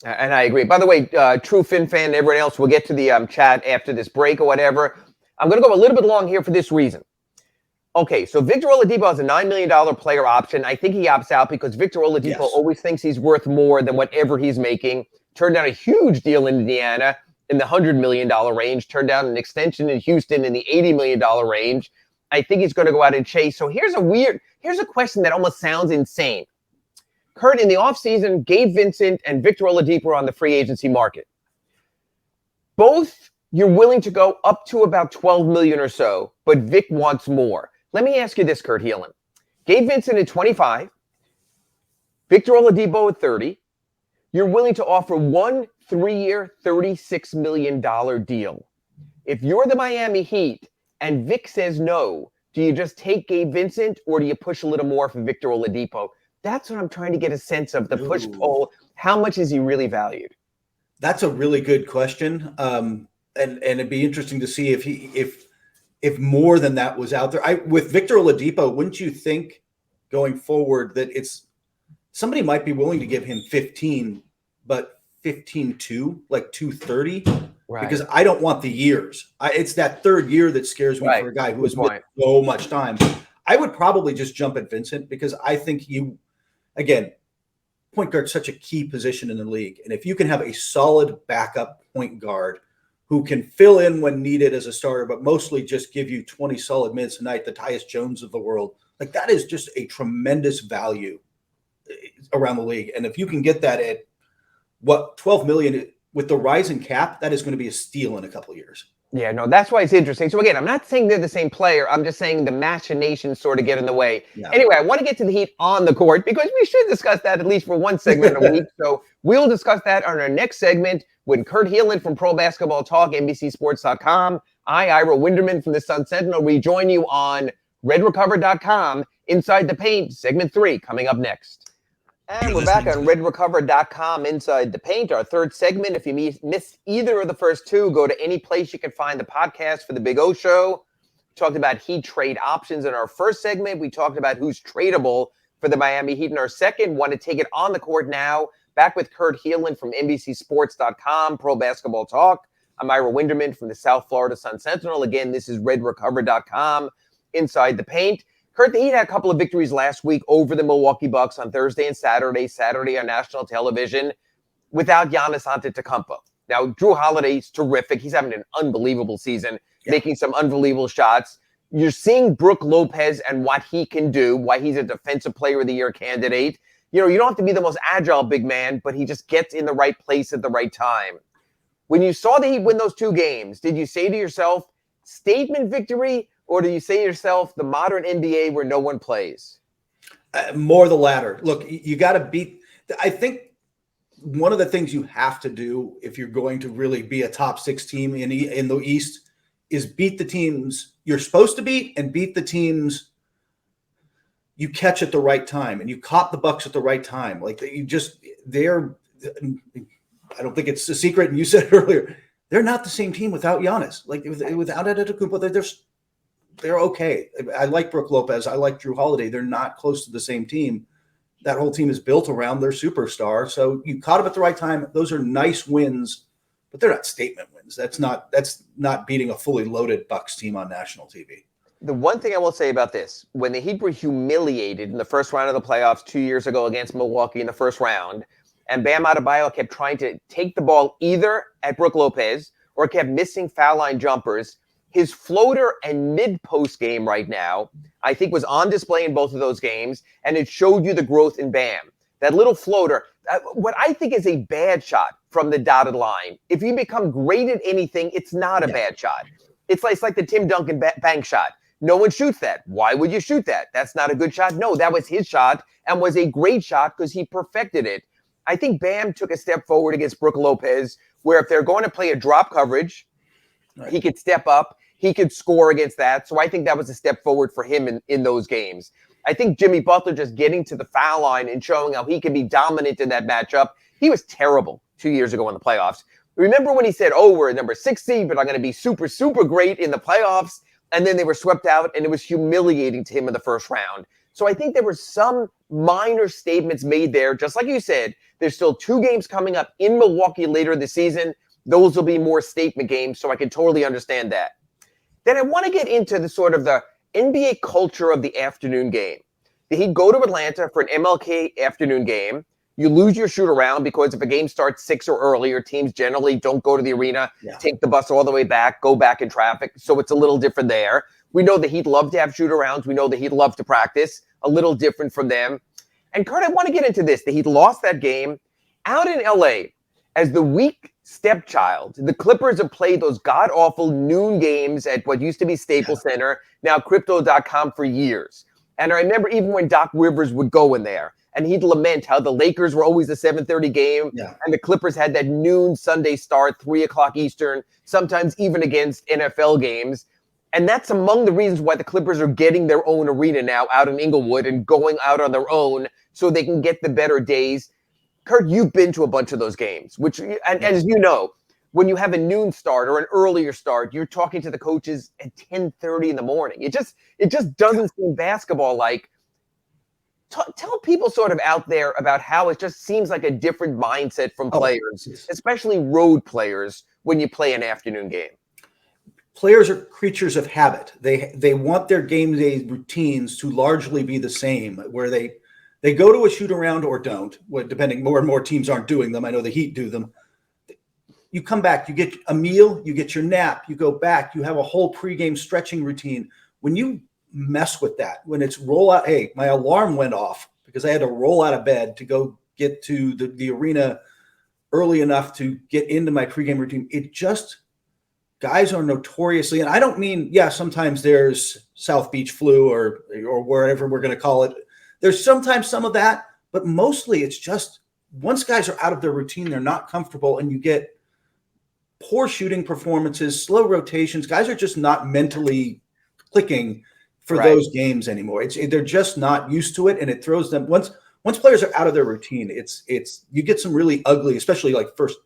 And I agree. By the way, True Fin fan and everyone else, we'll get to the chat after this break or whatever. I'm going to go a little bit long here for this reason. Okay, so Victor Oladipo has a $9 million player option. I think he opts out because Victor Oladipo always thinks he's worth more than whatever he's making. Turned down a huge deal in Indiana in the $100 million range. Turned down an extension in Houston in the $80 million range. I think he's going to go out and chase. So here's a question that almost sounds insane. Kurt, in the offseason, Gabe Vincent and Victor Oladipo are on the free agency market. Both you're willing to go up to about $12 million or so, but Vic wants more. Let me ask you this, Kurt Helin. Gabe Vincent at 25, Victor Oladipo at 30. You're willing to offer one 3-year, $36 million deal. If you're the Miami Heat and Vic says no, do you just take Gabe Vincent or do you push a little more for Victor Oladipo? That's what I'm trying to get a sense of, the push-pull. How much is he really valued? That's a really good question. And it'd be interesting to see if more than that was out there. With Victor Oladipo, wouldn't you think going forward that somebody might be willing to give him 15, but 15-2, like 230? Right. Because I don't want the years. It's that third year that scares me for a guy who has missed so much time. I would probably just jump at Vincent because I think again, point guard's such a key position in the league. And if you can have a solid backup point guard who can fill in when needed as a starter, but mostly just give you 20 solid minutes a night, the Tyus Jones of the world, like that is just a tremendous value around the league. And if you can get that at $12 million with the rising cap, that is going to be a steal in a couple of years. Yeah, no, that's why it's interesting. So again, I'm not saying they're the same player. I'm just saying the machinations sort of get in the way. Yeah. Anyway, I want to get to the Heat on the court because we should discuss that at least for one segment a week. So we'll discuss that on our next segment when Kurt Helin from Pro Basketball Talk, NBCSports.com, Ira Winderman from the Sun Sentinel. We join you on RedRecover.com, Inside the Paint, segment 3, coming up next. And we're back on RedRecover.com, Inside the Paint, our third segment. If you missed either of the first two, go to any place you can find the podcast for the Big O Show. We talked about Heat trade options in our first segment. We talked about who's tradable for the Miami Heat in our second. Want to take it on the court now. Back with Kurt Helin from NBCSports.com, Pro Basketball Talk. I'm Ira Winderman from the South Florida Sun Sentinel. Again, this is RedRecover.com, Inside the Paint. Kurt, the Heat had a couple of victories last week over the Milwaukee Bucks on Thursday and Saturday. Saturday on national television without Giannis Antetokounmpo. Now, Drew Holiday's terrific. He's having an unbelievable season, making some unbelievable shots. You're seeing Brook Lopez and what he can do, why he's a Defensive Player of the Year candidate. You know, you don't have to be the most agile big man, but he just gets in the right place at the right time. When you saw the Heat win those two games, did you say to yourself, statement victory? Or do you say to yourself, the modern NBA where no one plays? More the latter. Look, you got to beat. I think one of the things you have to do if you're going to really be a top 6 team in the East is beat the teams you're supposed to beat and beat the teams you catch at the right time. And you caught the Bucks at the right time. Like I don't think it's a secret. And you said it earlier, they're not the same team without Giannis. Like without Antetokounmpo, they're okay. I like Brook Lopez. I like Drew Holiday. They're not close to the same team. That whole team is built around their superstar. So you caught them at the right time. Those are nice wins, but they're not statement wins. That's not beating a fully loaded Bucks team on national TV. The one thing I will say about this, when the Heat were humiliated in the first round of the playoffs 2 years ago against Milwaukee in the first round, and Bam Adebayo kept trying to take the ball either at Brook Lopez or kept missing foul line jumpers, his floater and mid-post game right now, I think, was on display in both of those games, and it showed you the growth in Bam. That little floater, what I think is a bad shot from the dotted line. If you become great at anything, it's not a bad shot. It's like the Tim Duncan bank shot. No one shoots that. Why would you shoot that? That's not a good shot. No, that was his shot and was a great shot because he perfected it. I think Bam took a step forward against Brook Lopez, where if they're going to play a drop coverage, he could step up. He could score against that. So I think that was a step forward for him in those games. I think Jimmy Butler just getting to the foul line and showing how he can be dominant in that matchup. He was terrible 2 years ago in the playoffs. Remember when he said, we're number 6 seed, but I'm going to be super, super great in the playoffs. And then they were swept out, and it was humiliating to him in the first round. So I think there were some minor statements made there, just like you said, There's still 2 games coming up in Milwaukee later this season. Those will be more statement games, so I can totally understand that. Then I want to get into the sort of the NBA culture of the afternoon game. The Heat go to Atlanta for an MLK afternoon game. You lose your shoot around because if a game starts 6 or earlier, teams generally don't go to the arena, take the bus all the way back, go back in traffic. So it's a little different there. We know the Heat love to have shoot arounds. We know the Heat love to practice. A little different from them. And Kurt, I want to get into this. The Heat lost that game out in LA as the weak stepchild. The Clippers have played those god-awful noon games at what used to be Staples Center, now Crypto.com, for years. And I remember even when Doc Rivers would go in there, and he'd lament how the Lakers were always a 7:30 game, and the Clippers had that noon Sunday start, 3 o'clock Eastern, sometimes even against NFL games. And that's among the reasons why the Clippers are getting their own arena now out in Inglewood and going out on their own so they can get the better days. Kurt, you've been to a bunch of those games, and as you know, when you have a noon start or an earlier start, you're talking to the coaches at 10:30 in the morning. It just doesn't seem basketball-like. Tell people sort of out there about how it just seems like a different mindset from players, especially road players, when you play an afternoon game. Players are creatures of habit. They want their game day routines to largely be the same, where they go to a shoot around or don't, depending. More and more teams aren't doing them. I know the Heat do them. You come back, you get a meal, you get your nap, you go back, you have a whole pregame stretching routine. When you mess with that, when it's roll out, hey, my alarm went off because I had to roll out of bed to go get to the arena early enough to get into my pregame routine. It just, guys are notoriously, and I don't mean, sometimes there's South Beach flu or wherever we're going to call it. There's sometimes some of that, but mostly it's just once guys are out of their routine, they're not comfortable, and you get poor shooting performances, slow rotations. Guys are just not mentally clicking for those games anymore. They're just not used to it, and it throws them once players are out of their routine. It's you get some really ugly, especially like first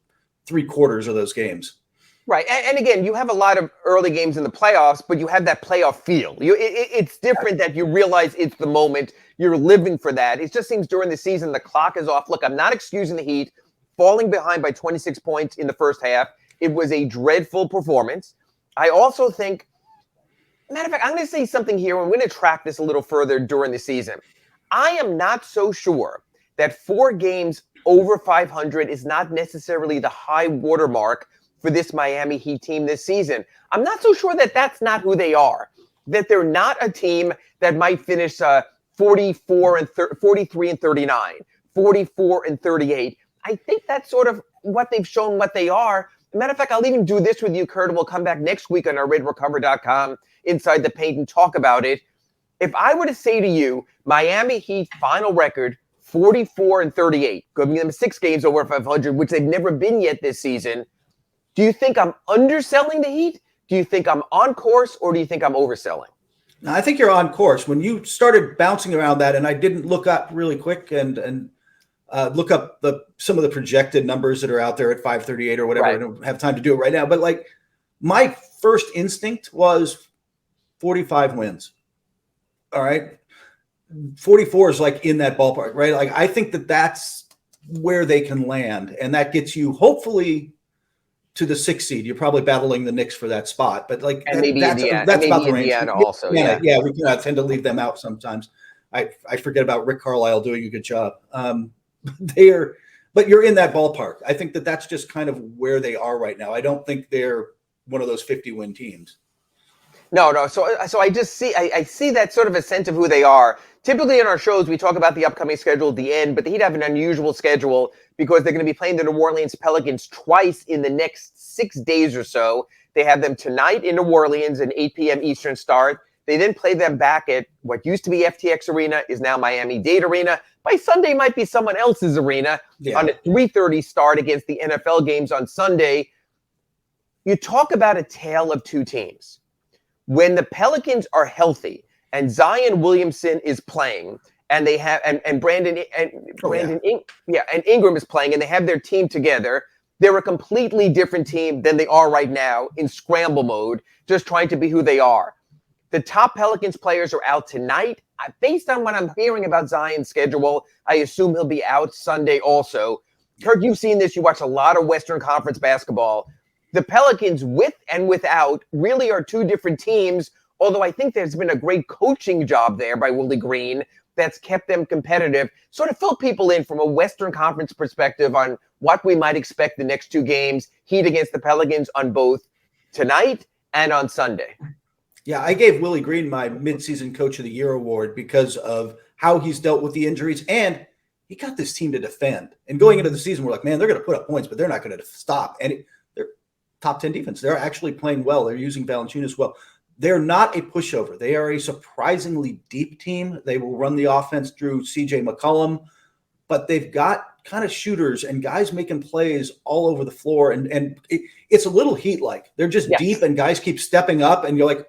3 quarters of those games. Right, and again, you have a lot of early games in the playoffs, but you have that playoff feel. It's different that you realize it's the moment. You're living for that. It just seems during the season the clock is off. Look, I'm not excusing the Heat falling behind by 26 points in the first half. It was a dreadful performance. I also think, matter of fact, I'm going to say something here. I'm going to track this a little further during the season. I am not so sure that 4 games over 500 is not necessarily the high watermark for this Miami Heat team this season. I'm not so sure that that's not who they are, that they're not a team that might finish 43 and 39, 44 and 38. I think that's sort of what they've shown what they are. Matter of fact, I'll even do this with you, Kurt, and we'll come back next week on our RedRecover.com Inside the Paint and talk about it. If I were to say to you, Miami Heat final record, 44 and 38, giving them 6 games over 500, which they've never been yet this season, do you think I'm underselling the Heat? Do you think I'm on course, or do you think I'm overselling? Now, I think you're on course. When you started bouncing around that, and I didn't look up really quick and look up some of the projected numbers that are out there at 538 or whatever. Right. I don't have time to do it right now. But like my first instinct was 45 wins. All right. 44 is like in that ballpark, right? Like I think that's where they can land. And that gets you hopefully to the 6th seed. You're probably battling the Knicks for that spot. But like and maybe that's maybe about the range. Indiana also. Yeah, we tend to leave them out sometimes. I forget about Rick Carlisle doing a good job. But you're in that ballpark. I think that's just kind of where they are right now. I don't think they're one of those 50-win teams. No. So I just see I see that sort of a sense of who they are. Typically in our shows, we talk about the upcoming schedule at the end, but the Heat have an unusual schedule because they're going to be playing the New Orleans Pelicans twice in the next 6 days or so. They have them tonight in New Orleans, an 8 p.m. Eastern start. They then play them back at what used to be FTX Arena, is now Miami-Dade Arena. By Sunday might be someone else's arena on a 3:30 start against the NFL games on Sunday. You talk about a tale of 2 teams. When the Pelicans are healthy and Zion Williamson is playing, and they have and Ingram is playing, and they have their team together, they're a completely different team than they are right now in scramble mode, just trying to be who they are. The top Pelicans players are out tonight. Based on what I'm hearing about Zion's schedule, I assume he'll be out Sunday also. Kurt, you've seen this. You watch a lot of Western Conference basketball. The Pelicans, with and without, really are two different teams, although I think there's been a great coaching job there by Willie Green that's kept them competitive. Sort of fill people in from a Western Conference perspective on what we might expect the next two games, Heat against the Pelicans on both tonight and on Sunday. Yeah, I gave Willie Green my midseason Coach of the Year award because of how he's dealt with the injuries, and he got this team to defend. And going into the season, we're like, man, they're going to put up points, but they're not going to stop. And they're top 10 defense. They're actually playing well. They're using Valanciunas well. They're not a pushover. They are a surprisingly deep team. They will run the offense through C.J. McCollum, but they've got kind of shooters and guys making plays all over the floor. And it's a little Heat-like. They're just deep, and guys keep stepping up, and you're like,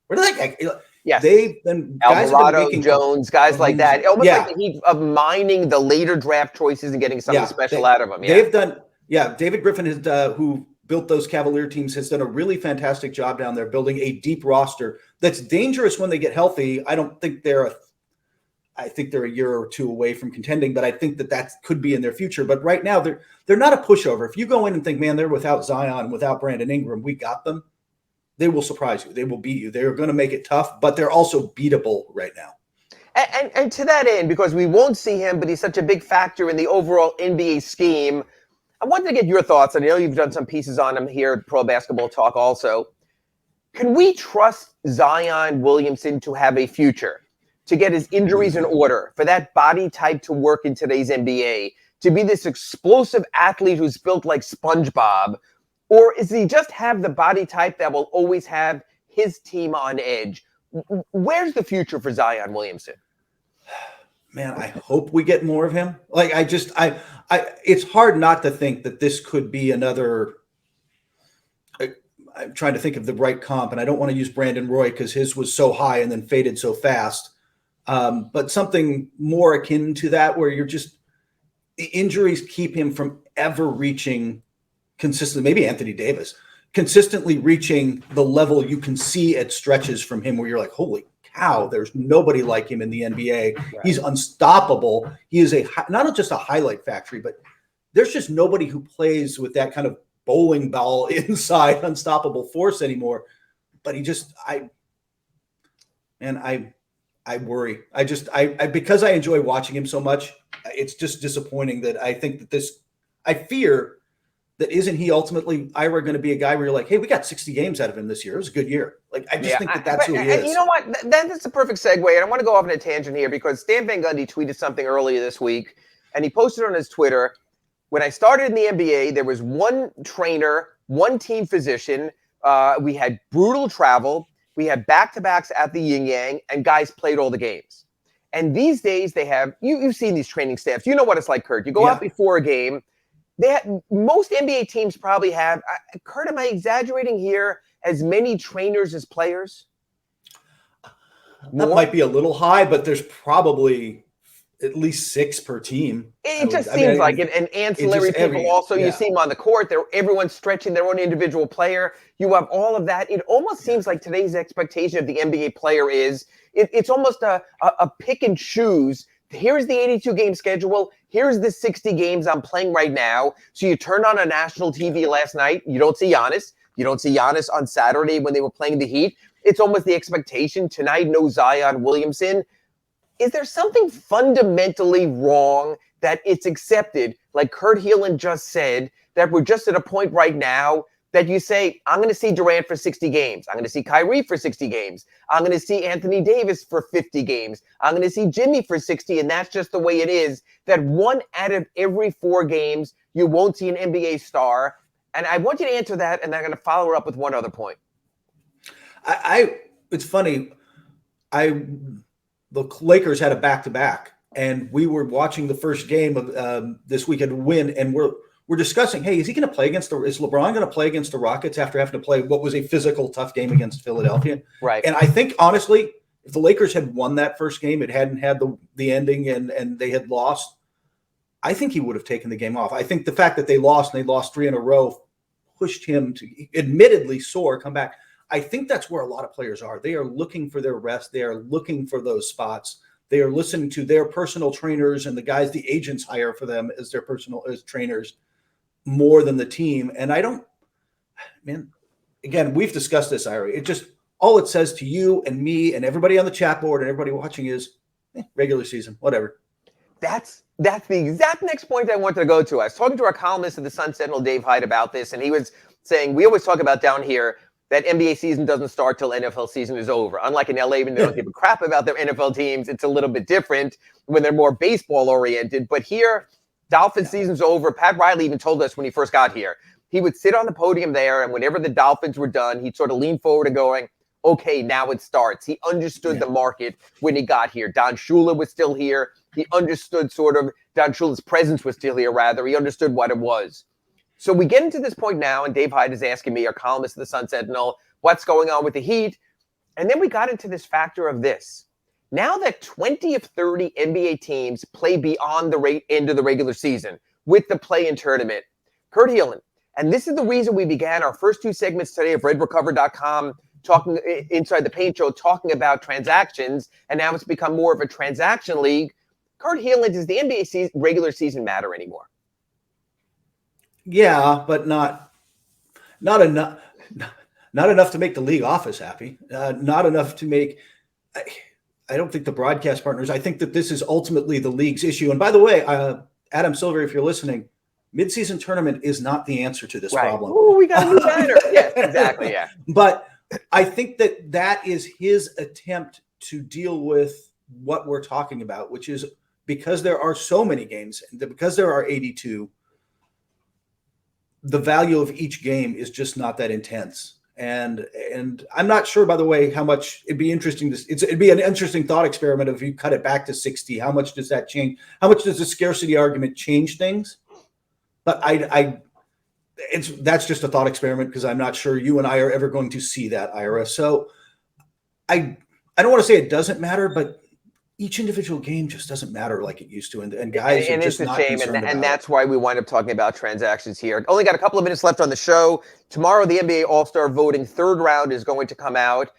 where did that guy? Yes. They've been Alvarado, Jones, guys like that. Almost Yeah. like the Heat of mining the later draft choices and getting something special out of them. Yeah. They've done, David Griffin has, who built those Cavalier teams, has done a really fantastic job down there building a deep roster that's dangerous when they get healthy. I think they're a year or two away from contending, but I think that could be in their future. But right now, they're not a pushover. If you go in and think, man, they're without Zion, without Brandon Ingram, we got them. They will surprise you. They will beat you. They're going to make it tough, but they're also beatable right now. And to that end, because we won't see him, but he's such a big factor in the overall NBA scheme, I wanted to get your thoughts. I know you've done some pieces on him here at Pro Basketball Talk also. Can we trust Zion Williamson to have a future, to get his injuries in order, for that body type to work in today's NBA, to be this explosive athlete who's built like SpongeBob? Or is he just have the body type that will always have his team on edge? Where's the future for Zion Williamson? Man, I hope we get more of him. Like, it's hard not to think that this could be another. I'm trying to think of the right comp, and I don't want to use Brandon Roy because his was so high and then faded so fast. But something more akin to that, where the injuries keep him from ever reaching consistently, maybe Anthony Davis, consistently reaching the level you can see at stretches from him where you're like, holy cow, there's nobody like him in the NBA. Right. He's unstoppable. He is not just a highlight factory, but there's just nobody who plays with that kind of bowling ball inside unstoppable force anymore. But I worry. Because I enjoy watching him so much, it's just disappointing that I think that I fear that isn't he ultimately, Ira, going to be a guy where you're like, hey, we got 60 games out of him this year. It was a good year. Like, I just think that's who he is. You know what? That's a perfect segue. And I want to go off on a tangent here because Stan Van Gundy tweeted something earlier this week, and he posted on his Twitter, when I started in the NBA, there was one trainer, one team physician. We had brutal travel. We had back-to-backs at the Yin Yang, and guys played all the games. And these days they have, you've seen these training staffs. You know what it's like, Kurt. You go out before a game. Most NBA teams probably have, Kurt, am I exaggerating here, as many trainers as players? That might be a little high, but there's probably at least 6 per team. It just seems like it. And ancillary people also, you see them on the court. Everyone's stretching their own individual player. You have all of that. It almost seems like today's expectation of the NBA player is, it's almost a pick and choose. Here's the 82-game schedule. Here's the 60 games I'm playing right now. So you turn on a national TV last night. You don't see Giannis. You don't see Giannis on Saturday when they were playing the Heat. It's almost the expectation. Tonight, no Zion Williamson. Is there something fundamentally wrong that it's accepted, like Kurt Helin just said, that we're just at a point right now that you say, I'm going to see Durant for 60 games. I'm going to see Kyrie for 60 games. I'm going to see Anthony Davis for 50 games. I'm going to see Jimmy for 60, and that's just the way it is, that 1 out of every 4 games, you won't see an NBA star. And I want you to answer that, and I'm going to follow up with one other point. It's funny. The Lakers had a back-to-back, and we were watching the first game of this weekend win, and we're discussing, hey, is LeBron going to play against the Rockets after having to play what was a physical, tough game against Philadelphia? Right. And I think, honestly, if the Lakers had won that first game, it hadn't had the ending and they had lost, I think he would have taken the game off. I think the fact that they lost 3 in a row pushed him to, admittedly sore, come back. I think that's where a lot of players are. They are looking for their rest. They are looking for those spots. They are listening to their personal trainers and the guys the agents hire for them as their as trainers more than the team. And again, we've discussed this, Ira. It just, all it says to you and me and everybody on the chat board and everybody watching is regular season, whatever. That's the exact next point I wanted to go to. I was talking to our columnist at the Sun Sentinel, Dave Hyde, about this, and he was saying, we always talk about down here that NBA season doesn't start till NFL season is over. Unlike in LA, when they don't give a crap about their NFL teams, it's a little bit different when they're more baseball oriented. But here, Dolphins season's over. Pat Riley even told us when he first got here, he would sit on the podium there, and whenever the Dolphins were done, he'd sort of lean forward and going, okay, now it starts. He understood the market when he got here. Don Shula was still here. He understood Don Shula's presence was still here, rather. He understood what it was. So we get into this point now, and Dave Hyde is asking me, our columnist of the Sun Sentinel, what's going on with the Heat? And then we got into this factor of this. Now that 20 of 30 NBA teams play beyond the end of the regular season with the play-in tournament, Kurt Helin, and this is the reason we began our first two segments today of RedRecover.com, talking inside the paint show, talking about transactions, and now it's become more of a transaction league. Kurt Helin, does the NBA regular season matter anymore? Yeah, but not enough. Not enough to make the league office happy. Not enough to make. I don't think the broadcast partners. I think that this is ultimately the league's issue. And by the way, Adam Silver, if you're listening, midseason tournament is not the answer to this problem. Oh, we got a new banner. Yes, exactly. Yeah. But I think that is his attempt to deal with what we're talking about, which is because there are so many games, because there are 82. The value of each game is just not that intense. And I'm not sure, by the way, how much it'd be interesting. It'd be an interesting thought experiment if you cut it back to 60. How much does that change? How much does the scarcity argument change things? But that's just a thought experiment because I'm not sure you and I are ever going to see that, Ira. So I don't want to say it doesn't matter, but each individual game just doesn't matter like it used to, and guys are just not concerned about it. And that's why we wind up talking about transactions here. Only got a couple of minutes left on the show. Tomorrow, the NBA All-Star voting third round is going to come out.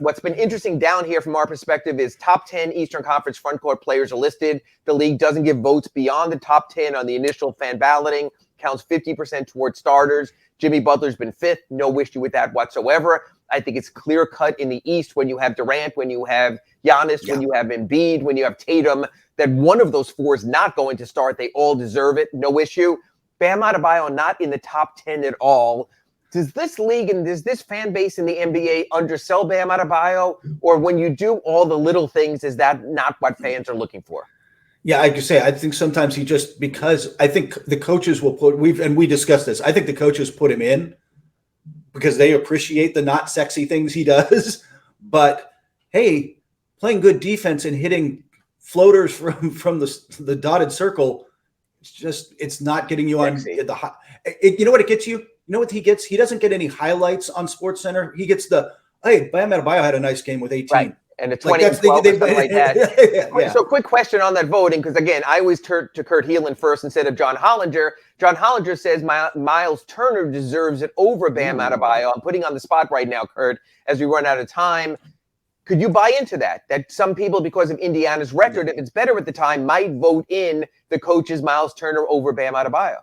What's been interesting down here from our perspective is top 10 Eastern Conference front court players are listed. The league doesn't give votes beyond the top 10 on the initial fan balloting, counts 50% towards starters. Jimmy Butler's been fifth. No issue with that whatsoever. I think it's clear cut in the East when you have Durant, when you have Giannis, when you have Embiid, when you have Tatum, that one of those four is not going to start. They all deserve it. No issue. Bam Adebayo not in the top 10 at all. Does this league and does this fan base in the NBA undersell Bam Adebayo? Or when you do all the little things, is that not what fans are looking for? Yeah, I could say, I think sometimes he just, because I think the coaches will we discussed this. I think the coaches put him in because they appreciate the not sexy things he does. But hey, playing good defense and hitting floaters from the dotted circle, it's not getting you on the high. You know what it gets you? You know what he gets? He doesn't get any highlights on SportsCenter. He gets hey, Bam Adebayo had a nice game with 18. Right. And a 20 and 12 or something like that. Yeah. So quick question on that voting, because again, I always turn to Kurt Helin first instead of John Hollinger. John Hollinger says Miles Turner deserves it over Bam Adebayo. I'm putting on the spot right now, Kurt, as we run out of time. Could you buy into that? That some people, because of Indiana's record, if it's better at the time, might vote in the coach's Miles Turner over Bam Adebayo.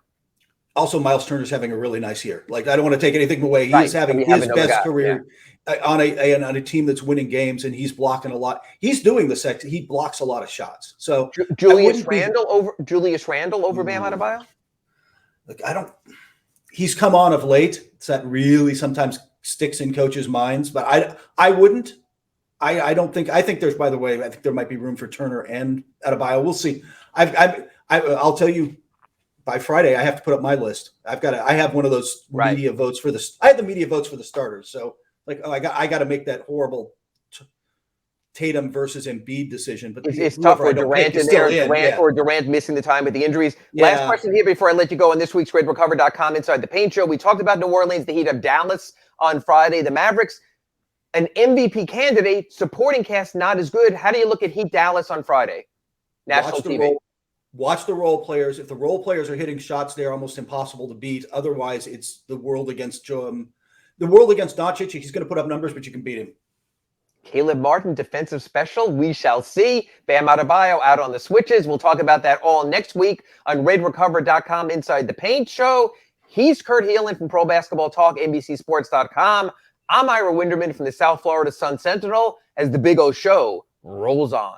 Also, Miles Turner's having a really nice year. Like, I don't want to take anything away. He's having his best career on a team that's winning games, and he's blocking a lot. He's doing the sex. He blocks a lot of shots. So Julius Randle over Bam Adebayo. Look, he's come on of late. So that really sometimes sticks in coaches' minds, but I wouldn't. I don't think. I think there's. By the way, I think there might be room for Turner and Adebayo. We'll see. I'll tell you. By Friday, I have to put up my list. I have one of those media votes for this. I have the media votes for the starters. So I got to make that horrible Tatum versus Embiid decision. But it's tough with Durant in there, or Durant missing the time with the injuries. Last question here before I let you go on this week's RedRecover.com Inside the Paint Show. We talked about New Orleans. The Heat of Dallas on Friday. The Mavericks, an MVP candidate, supporting cast not as good. How do you look at Heat Dallas on Friday? National TV. Watch the role players. If the role players are hitting shots, they're almost impossible to beat. Otherwise, it's the world against the world against Doncic. He's going to put up numbers, but you can beat him. Caleb Martin, defensive special. We shall see. Bam Adebayo out on the switches. We'll talk about that all next week on RedRecover.com Inside the Paint Show. He's Kurt Helin from Pro Basketball Talk, NBCSports.com. I'm Ira Winderman from the South Florida Sun Sentinel as the Big O Show rolls on.